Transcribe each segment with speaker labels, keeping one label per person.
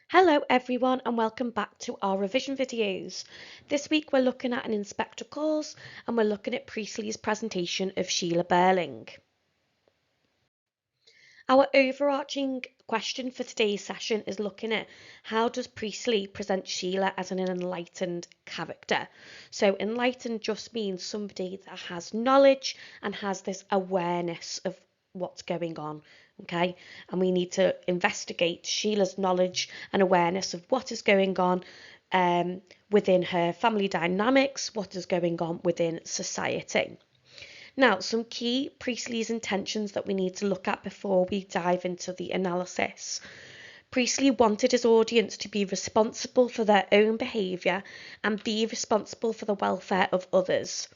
Speaker 1: Hello everyone and welcome back to our revision videos. This week we're looking at an inspector course and we're looking at Priestley's presentation of Sheila Birling. Our overarching question for today's session is looking at how does Priestley present Sheila as an enlightened character. So enlightened just means somebody that has knowledge and has this awareness of what's going on. Okay, and we need to investigate Sheila's knowledge and awareness of what is going on within her family dynamics, what is going on within society. Now, some key Priestley's intentions that we need to look at before we dive into the analysis. Priestley wanted his audience to be responsible for their own behaviour and be responsible for the welfare of others.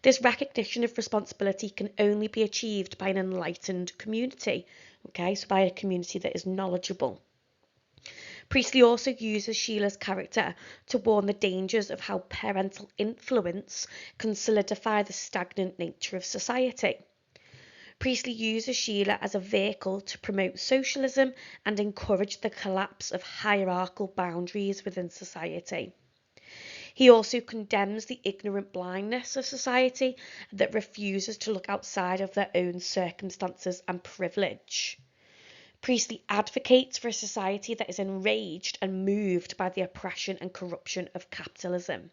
Speaker 1: This recognition of responsibility can only be achieved by an enlightened community, okay, so by a community that is knowledgeable. Priestley also uses Sheila's character to warn the dangers of how parental influence can solidify the stagnant nature of society. Priestley uses Sheila as a vehicle to promote socialism and encourage the collapse of hierarchical boundaries within society. He also condemns the ignorant blindness of society that refuses to look outside of their own circumstances and privilege. Priestley advocates for a society that is enraged and moved by the oppression and corruption of capitalism.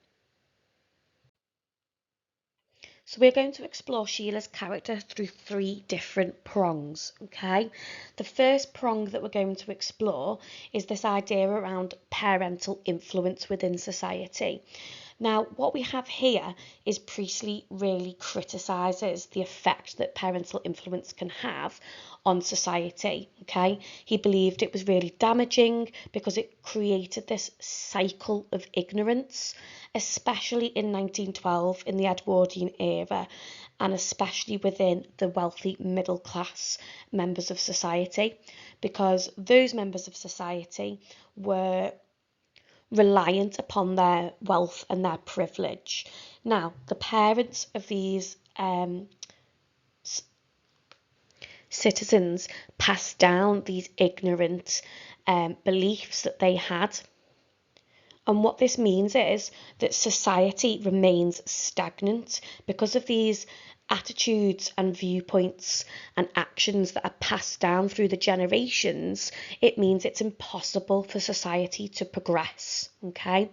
Speaker 1: So we're going to explore Sheila's character through three different prongs, okay? The first prong that we're going to explore is this idea around parental influence within society. Now, what we have here is Priestley really criticises the effect that parental influence can have on society, okay? He believed it was really damaging because it created this cycle of ignorance, especially in 1912 in the Edwardian era, and especially within the wealthy middle class members of society, because those members of society were reliant upon their wealth and their privilege. Now, the parents of these citizens passed down these ignorant beliefs that they had. And what this means is that society remains stagnant because of these attitudes and viewpoints and actions that are passed down through the generations. It means it's impossible for society to progress, okay?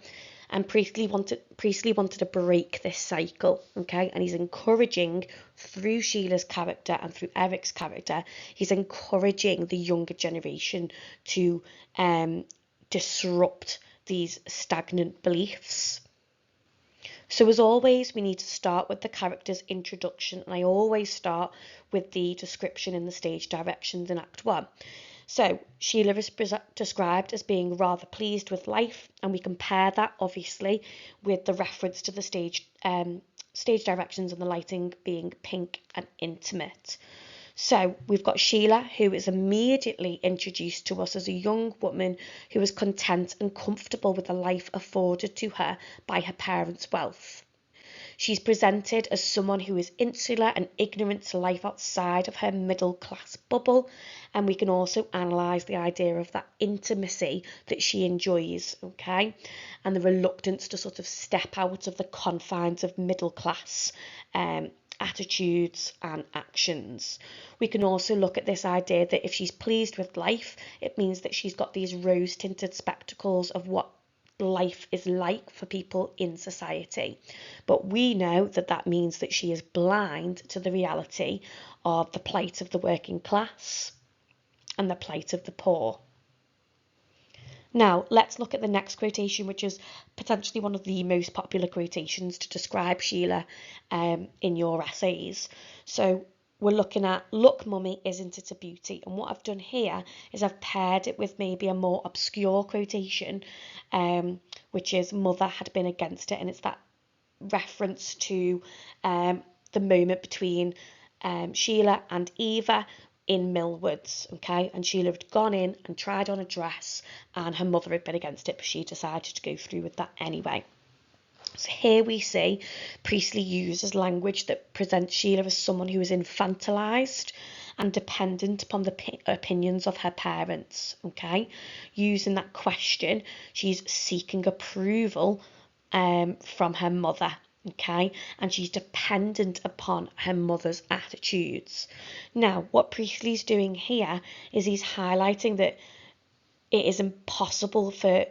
Speaker 1: And Priestley wanted to break this cycle, okay? And he's encouraging, through Sheila's character and through Eric's character, he's encouraging the younger generation to disrupt these stagnant beliefs. So as always, we need to start with the character's introduction, and I always start with the description in the stage directions in Act 1. So Sheila is described as being rather pleased with life, and we compare that obviously with the reference to the stage directions and the lighting being pink and intimate. So we've got Sheila, who is immediately introduced to us as a young woman who is content and comfortable with the life afforded to her by her parents' wealth. She's presented as someone who is insular and ignorant to life outside of her middle class bubble, and we can also analyse the idea of that intimacy that she enjoys, okay, and the reluctance to sort of step out of the confines of middle class attitudes and actions. We can also look at this idea that if she's pleased with life, it means that she's got these rose-tinted spectacles of what life is like for people in society. But we know that that means that she is blind to the reality of the plight of the working class and the plight of the poor. Now, let's look at the next quotation, which is potentially one of the most popular quotations to describe Sheila in your essays. So we're looking at, "Look, mummy, isn't it a beauty?" And what I've done here is I've paired it with maybe a more obscure quotation, which is, "Mother had been against it," and it's that reference to the moment between Sheila and Eva in Millwoods, okay? And Sheila had gone in and tried on a dress, and her mother had been against it, but she decided to go through with that anyway. So here we see Priestley uses language that presents Sheila as someone who is infantilised and dependent upon the opinions of her parents, okay? Using that question, she's seeking approval from her mother, okay? And she's dependent upon her mother's attitudes. Now, what Priestley's doing here is he's highlighting that it is impossible for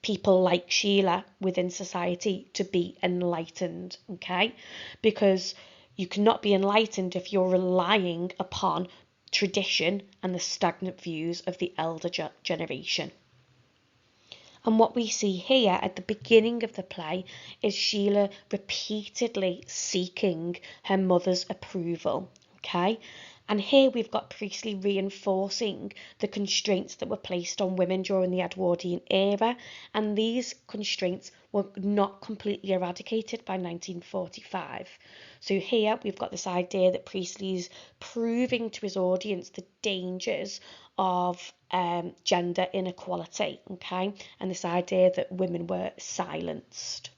Speaker 1: people like Sheila within society to be enlightened, okay? Because you cannot be enlightened if you're relying upon tradition and the stagnant views of the elder generation. And what we see here at the beginning of the play is Sheila repeatedly seeking her mother's approval, okay? And here we've got Priestley reinforcing the constraints that were placed on women during the Edwardian era, and these constraints were not completely eradicated by 1945. So here we've got this idea that Priestley's proving to his audience the dangers of gender inequality, okay, and this idea that women were silenced.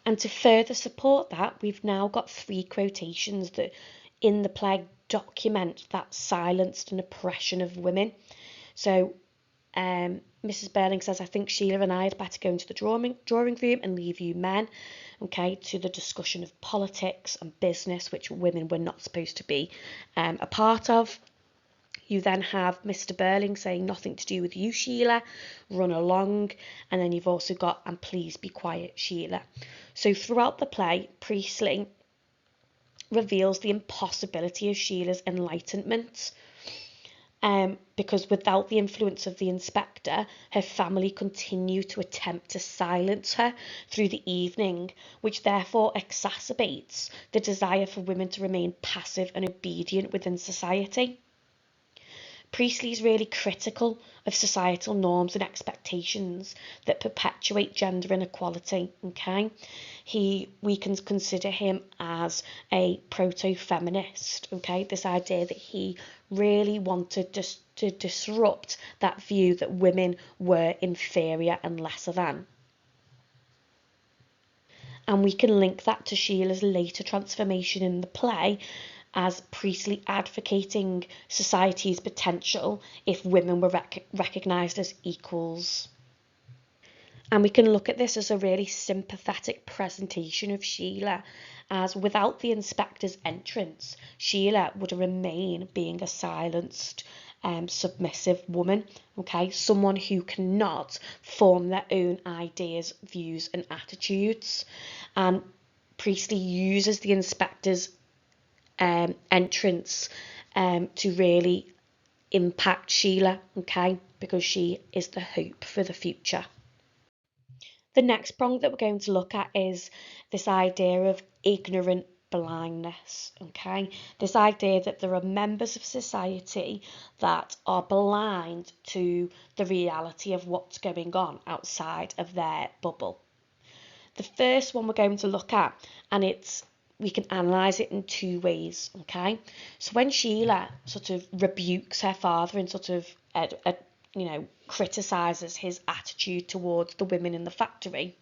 Speaker 1: And to further support that, we've now got 3 quotations that in the play document that silence and oppression of women. So Mrs. Birling says, I think Sheila and I had better go into the drawing room and leave you men, okay, to the discussion of politics and business, which women were not supposed to be a part of. You then have Mr. Birling saying, nothing to do with you, Sheila, run along. And then you've also got, and please be quiet, Sheila. So throughout the play, Priestley reveals the impossibility of Sheila's enlightenment. Because without the influence of the inspector, her family continue to attempt to silence her through the evening, which therefore exacerbates the desire for women to remain passive and obedient within society. Priestley is really critical of societal norms and expectations that perpetuate gender inequality, okay? We can consider him as a proto-feminist, okay? This idea that he really wanted to disrupt that view that women were inferior and lesser than. And we can link that to Sheila's later transformation in the play as Priestley advocating society's potential if women were recognised as equals. And we can look at this as a really sympathetic presentation of Sheila, as without the inspector's entrance, Sheila would remain being a silenced, submissive woman, okay? Someone who cannot form their own ideas, views and attitudes. And Priestley uses the inspector's entrance to really impact Sheila, okay, because she is the hope for the future. The next prong that we're going to look at is this idea of ignorant blindness, okay? This idea that there are members of society that are blind to the reality of what's going on outside of their bubble. The first one we're going to look at, and we can analyse it in 2 ways, okay? So when Sheila sort of rebukes her father and sort of, criticises his attitude towards the women in the factory,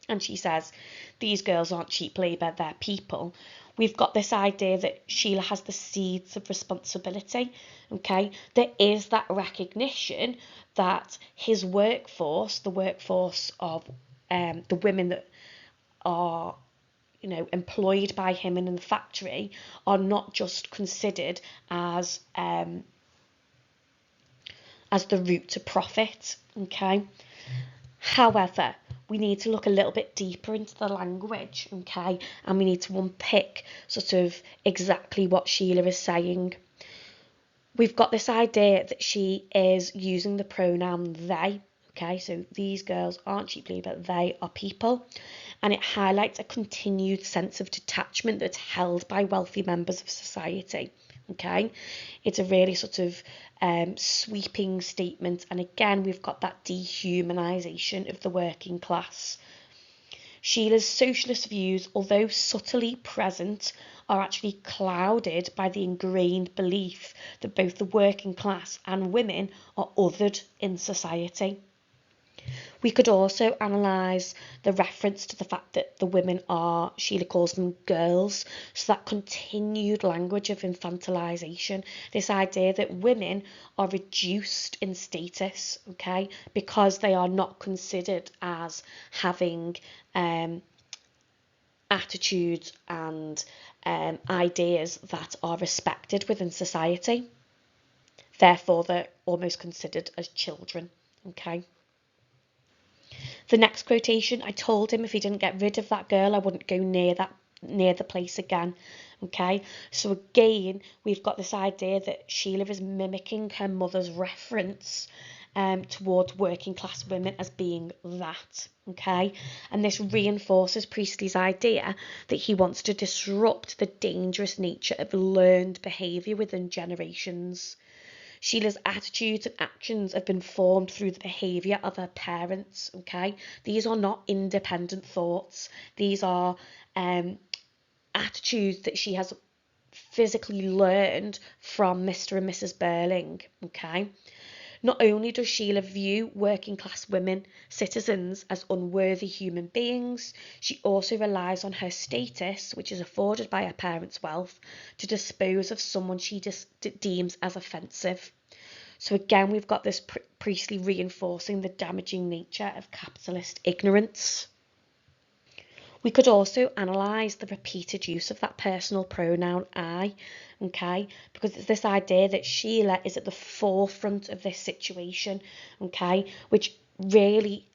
Speaker 1: and she says, these girls aren't cheap labour, they're people, we've got this idea that Sheila has the seeds of responsibility, okay? There is that recognition that his workforce, the workforce of the women that are employed by him and in the factory, are not just considered as the route to profit, okay? However, we need to look a little bit deeper into the language, okay? And we need to unpick sort of exactly what Sheila is saying. We've got this idea that she is using the pronoun they, okay? So these girls aren't cheap labour, they are people. And it highlights a continued sense of detachment that's held by wealthy members of society, okay? It's a really sort of sweeping statement, and again we've got that dehumanisation of the working class. Sheila's socialist views, although subtly present, are actually clouded by the ingrained belief that both the working class and women are othered in society. We could also analyse the reference to the fact that the women are, Sheila calls them girls, so that continued language of infantilisation, this idea that women are reduced in status, okay, because they are not considered as having attitudes and ideas that are respected within society. Therefore, they're almost considered as children, okay. The next quotation, I told him if he didn't get rid of that girl, I wouldn't go near the place again. Okay, so again, we've got this idea that Sheila is mimicking her mother's reference towards working class women as being that. Okay, and this reinforces Priestley's idea that he wants to disrupt the dangerous nature of learned behaviour within generations. Sheila's attitudes and actions have been formed through the behaviour of her parents, okay? These are not independent thoughts. These are attitudes that she has physically learned from Mr. and Mrs. Birling, okay? Not only does Sheila view working class women, citizens, as unworthy human beings, she also relies on her status, which is afforded by her parents' wealth, to dispose of someone she deems as offensive. So again, we've got this Priestley reinforcing the damaging nature of capitalist ignorance. We could also analyse the repeated use of that personal pronoun I, okay, because it's this idea that Sheila is at the forefront of this situation, okay, which really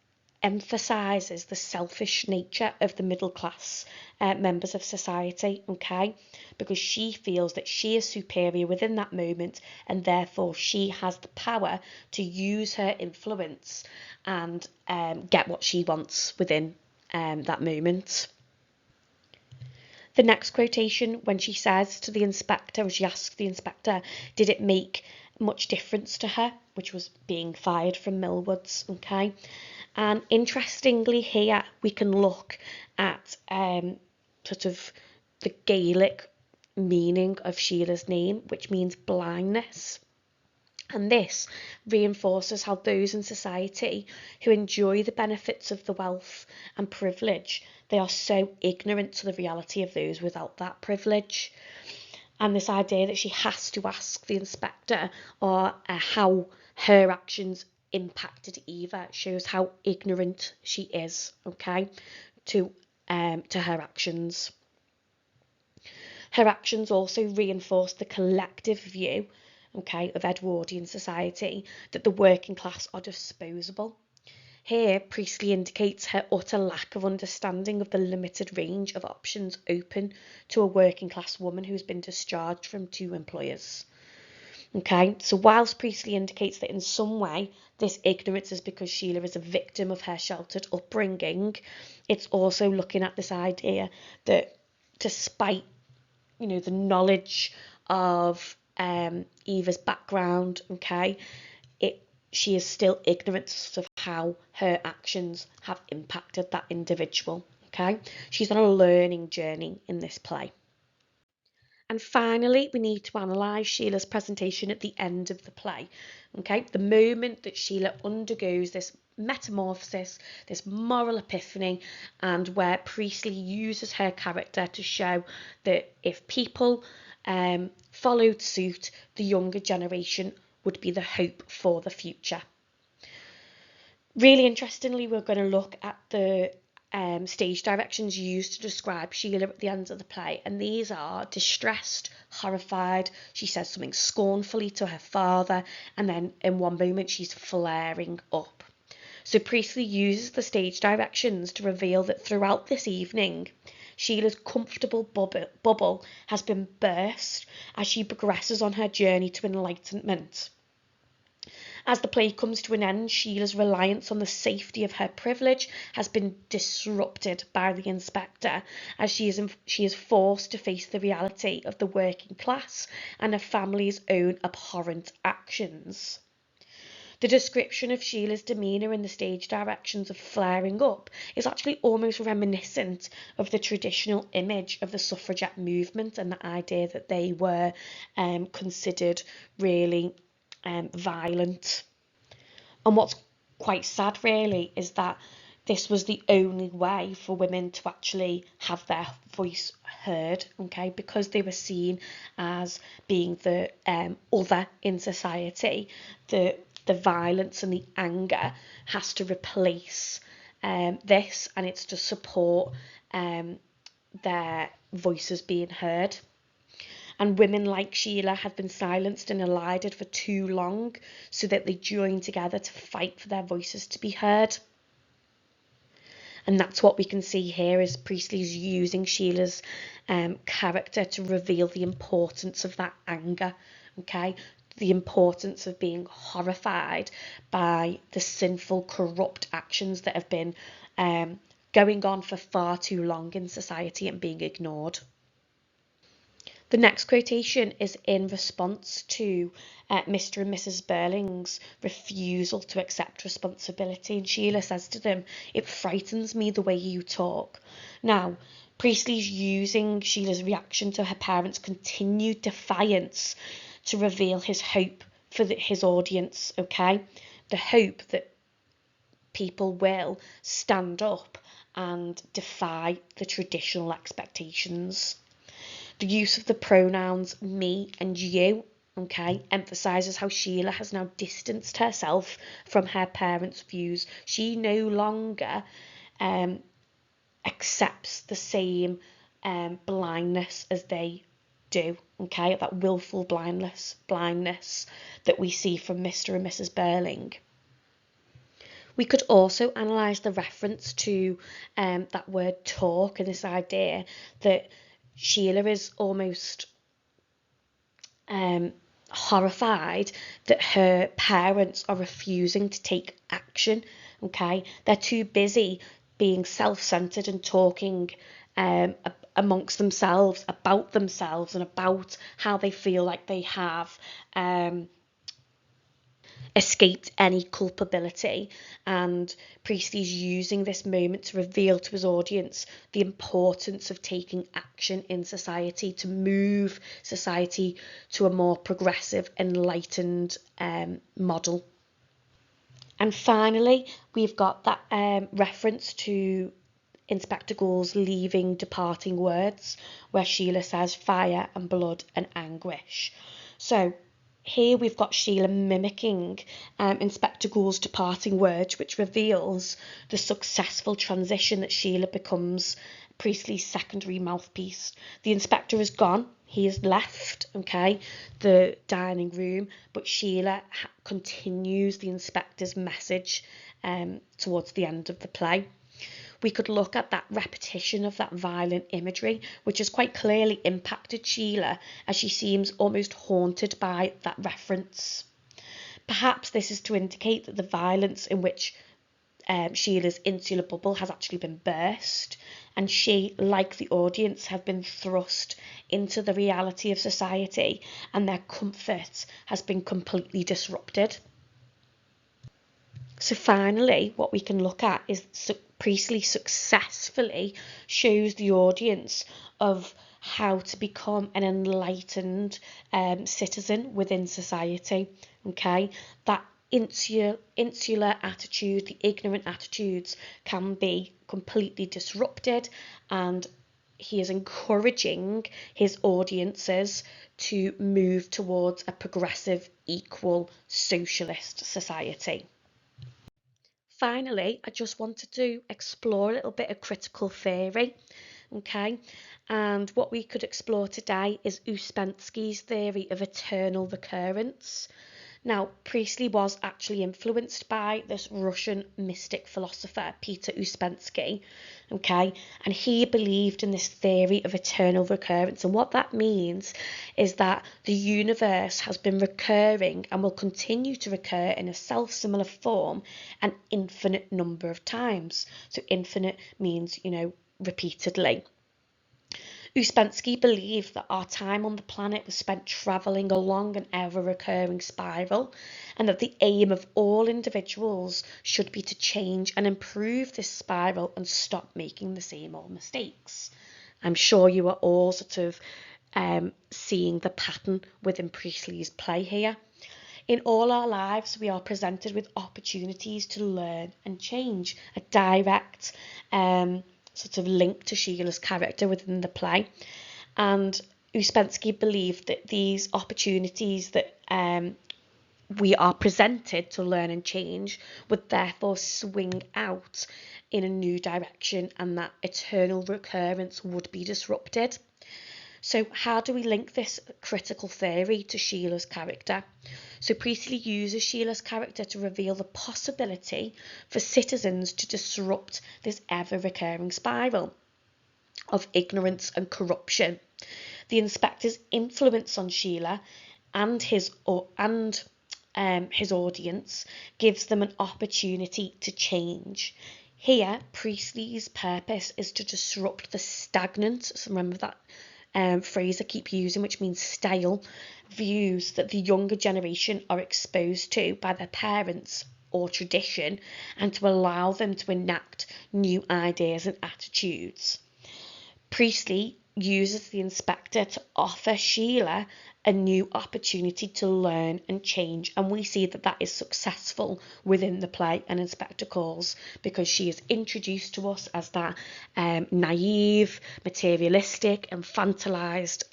Speaker 1: emphasises the selfish nature of the middle class members of society, okay, because she feels that she is superior within that moment and therefore she has the power to use her influence and get what she wants within that moment. The next quotation, when she says to the inspector, or she asks the inspector, did it make much difference to her, which was being fired from Millwoods, okay? And interestingly here, we can look at sort of the Gaelic meaning of Sheila's name, which means blindness. And this reinforces how those in society who enjoy the benefits of the wealth and privilege, they are so ignorant to the reality of those without that privilege. And this idea that she has to ask the inspector or how her actions impacted Eva shows how ignorant she is, okay, to her actions. Her actions also reinforce the collective view, okay, of Edwardian society that the working class are disposable. Here, Priestley indicates her utter lack of understanding of the limited range of options open to a working class woman who's been discharged from 2 employers. Okay, so whilst Priestley indicates that in some way this ignorance is because Sheila is a victim of her sheltered upbringing, it's also looking at this idea that despite the knowledge of Eva's background, okay, she is still ignorant of how her actions have impacted that individual, okay. She's on a learning journey in this play. And finally, we need to analyse Sheila's presentation at the end of the play, okay. The moment that Sheila undergoes this metamorphosis, this moral epiphany, and where Priestley uses her character to show that if people followed suit, the younger generation would be the hope for the future. Really interestingly, we're going to look at the stage directions used to describe Sheila at the end of the play, and these are distressed, horrified, she says something scornfully to her father, and then in one moment she's flaring up. So Priestley uses the stage directions to reveal that throughout this evening, Sheila's comfortable bubble has been burst as she progresses on her journey to enlightenment. As the play comes to an end, Sheila's reliance on the safety of her privilege has been disrupted by the inspector, as she is forced to face the reality of the working class and her family's own abhorrent actions. The description of Sheila's demeanour in the stage directions of flaring up is actually almost reminiscent of the traditional image of the suffragette movement and the idea that they were considered really violent. And what's quite sad really, is that this was the only way for women to actually have their voice heard, okay, because they were seen as being the other in society. The violence and the anger has to replace this, and it's to support their voices being heard. And women like Sheila had been silenced and elided for too long, so that they joined together to fight for their voices to be heard. And that's what we can see here, is Priestley's using Sheila's character to reveal the importance of that anger, okay? The importance of being horrified by the sinful, corrupt actions that have been going on for far too long in society and being ignored. The next quotation is in response to Mr. and Mrs. Birling's refusal to accept responsibility. And Sheila says to them, "It frightens me the way you talk." Now, Priestley's using Sheila's reaction to her parents' continued defiance to reveal his hope for his audience, okay? The hope that people will stand up and defy the traditional expectations. The use of the pronouns me and you, okay, emphasises how Sheila has now distanced herself from her parents' views. She no longer accepts the same blindness as they do, okay, that willful blindness that we see from Mr. and Mrs. Birling. We could also analyse the reference to that word talk, and this idea that Sheila is almost horrified that her parents are refusing to take action, okay? They're too busy being self-centered and talking amongst themselves, about themselves, and about how they feel like they have escaped any culpability. And Priestley's using this moment to reveal to his audience the importance of taking action in society, to move society to a more progressive, enlightened model. And finally, we've got that reference to Inspector Gould's leaving departing words, where Sheila says fire and blood and anguish. So here we've got Sheila mimicking Inspector Gould's departing words, which reveals the successful transition that Sheila becomes Priestley's secondary mouthpiece. The inspector is gone, he has left, okay, the dining room, but Sheila continues the inspector's message towards the end of the play. We could look at that repetition of that violent imagery, which has quite clearly impacted Sheila, as she seems almost haunted by that reference. Perhaps this is to indicate that the violence in which Sheila's insular bubble has actually been burst, and she, like the audience, have been thrust into the reality of society, and their comfort has been completely disrupted. So finally, what we can look at is Priestley successfully shows the audience of how to become an enlightened citizen within society, okay? That insular attitude, the ignorant attitudes, can be completely disrupted, and he is encouraging his audiences to move towards a progressive, equal, socialist society. Finally, I just wanted to explore a little bit of critical theory, okay? And what we could explore today is Ouspensky's theory of eternal recurrence. Now, Priestley was actually influenced by this Russian mystic philosopher, Peter Ouspensky, okay? And he believed in this theory of eternal recurrence. And what that means is that the universe has been recurring and will continue to recur in a self-similar form an infinite number of times. So infinite means, repeatedly. Ouspensky believed that our time on the planet was spent travelling along an ever-recurring spiral, and that the aim of all individuals should be to change and improve this spiral and stop making the same old mistakes. I'm sure you are all sort of seeing the pattern within Priestley's play here. In all our lives, we are presented with opportunities to learn and change, a direct sort of link to Sheila's character within the play. And Ouspensky believed that these opportunities that we are presented to learn and change would therefore swing out in a new direction, and that eternal recurrence would be disrupted. So how do we link this critical theory to Sheila's character? So Priestley uses Sheila's character to reveal the possibility for citizens to disrupt this ever-recurring spiral of ignorance and corruption. The inspector's influence on Sheila and his audience gives them an opportunity to change. Here, Priestley's purpose is to disrupt the stagnant, so remember that phrase I keep using, which means stale, views that the younger generation are exposed to by their parents or tradition, and to allow them to enact new ideas and attitudes. Priestley uses the inspector to offer Sheila a new opportunity to learn and change, and we see that that is successful within the play and Inspector Calls, because she is introduced to us as that naive, materialistic, infantilized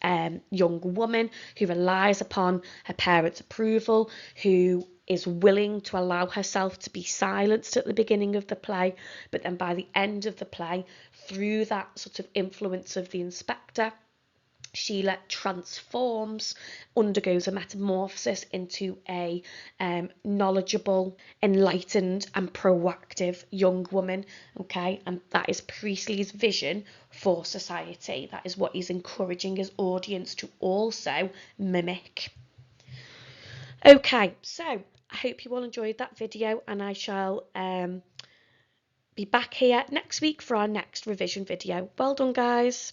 Speaker 1: young woman who relies upon her parents' approval, who is willing to allow herself to be silenced at the beginning of the play, but then by the end of the play, through that sort of influence of the inspector, Sheila transforms, undergoes a metamorphosis into a knowledgeable, enlightened and proactive young woman, okay? And that is Priestley's vision for society. That is what he's encouraging his audience to also mimic. Okay, so I hope you all enjoyed that video, and I shall be back here next week for our next revision video. Well done, guys.